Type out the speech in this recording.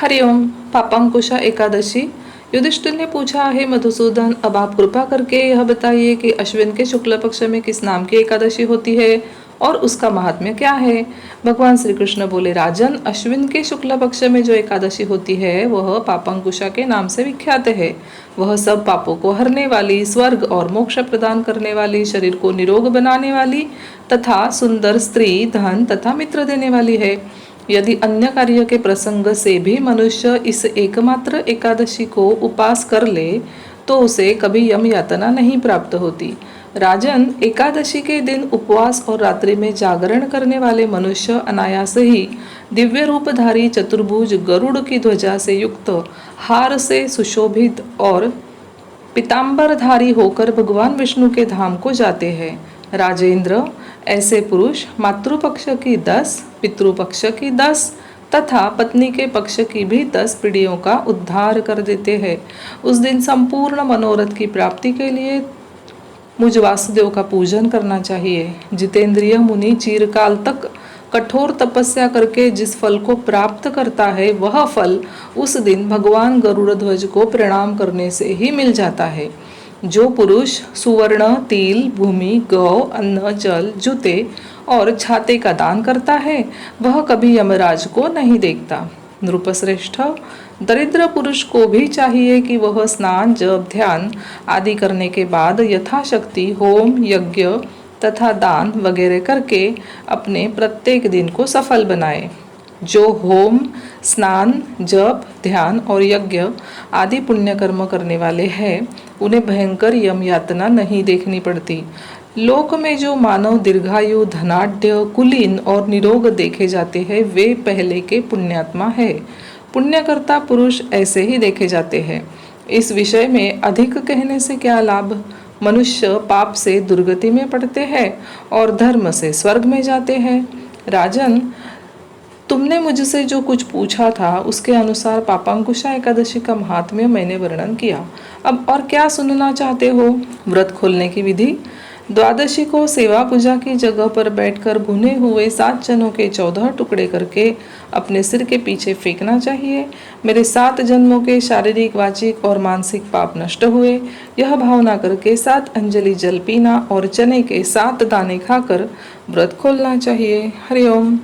हरिओम। पापांकुशा एकादशी। युधिष्ठिर ने पूछा, हे मधुसूदन, अब आप कृपा करके यह बताइए कि अश्विन के शुक्ल पक्ष में किस नाम की एकादशी होती है और उसका महात्म्य क्या है। भगवान श्री कृष्ण बोले, राजन, अश्विन के शुक्ल पक्ष में जो एकादशी होती है वह पापांकुशा के नाम से विख्यात है। वह सब पापों को हरने वाली, स्वर्ग और मोक्ष प्रदान करने वाली, शरीर को निरोग बनाने वाली तथा सुंदर स्त्री, धन तथा मित्र देने वाली है। यदि अन्य कार्य के प्रसंग से भी मनुष्य इस एकमात्र एकादशी को उपास कर ले तो उसे कभी यम यातना नहीं प्राप्त होती। राजन, एकादशी के दिन उपवास और रात्रि में जागरण करने वाले मनुष्य अनायास ही दिव्य रूपधारी चतुर्भुज गरुड़ की ध्वजा से युक्त, हार से सुशोभित और पीतांबरधारी होकर भगवान विष्णु के धाम को जाते हैं। राजेंद्र, ऐसे पुरुष मातृपक्ष की 10, पितृपक्ष की 10 तथा पत्नी के पक्ष की भी 10 पीढ़ियों का उद्धार कर देते हैं। उस दिन संपूर्ण मनोरथ की प्राप्ति के लिए मुझ वासुदेव का पूजन करना चाहिए। जितेंद्रिय मुनि चिरकाल तक कठोर तपस्या करके जिस फल को प्राप्त करता है वह फल उस दिन भगवान गरुड़ ध्वज को प्रणाम करने से ही मिल जाता है। जो पुरुष सुवर्ण, तिल, भूमि, गौ, अन्न, जल, जूते और छाते का दान करता है वह कभी यमराज को नहीं देखता। नृपश्रेष्ठ, दरिद्र पुरुष को भी चाहिए कि वह स्नान, जप, ध्यान आदि करने के बाद यथाशक्ति होम, यज्ञ तथा दान वगैरह करके अपने प्रत्येक दिन को सफल बनाए। जो होम, स्नान, जप, ध्यान और यज्ञ आदि पुण्य कर्म करने वाले हैं उन्हें भयंकर यम यातना नहीं देखनी पड़ती। लोक में जो मानव दीर्घायु, धनाढ्य, कुलीन और निरोग देखे जाते हैं वे पहले के पुण्यात्मा है। पुण्यकर्ता पुरुष ऐसे ही देखे जाते हैं। इस विषय में अधिक कहने से क्या लाभ। मनुष्य पाप से दुर्गति में पड़ते हैं और धर्म से स्वर्ग में जाते हैं। राजन, तुमने मुझसे जो कुछ पूछा था उसके अनुसार पापांकुशा एकादशी का महात्म्य मैंने वर्णन किया। अब और क्या सुनना चाहते हो। व्रत खोलने की विधि। द्वादशी को सेवा पूजा की जगह पर बैठकर भुने हुए 7 चनों के 14 टुकड़े करके अपने सिर के पीछे फेंकना चाहिए। मेरे 7 जन्मों के शारीरिक, वाचिक और मानसिक पाप नष्ट हुए, यह भावना करके 7 अंजलि जल पीना और चने के 7 दाने खाकर व्रत खोलना चाहिए। हरिओम।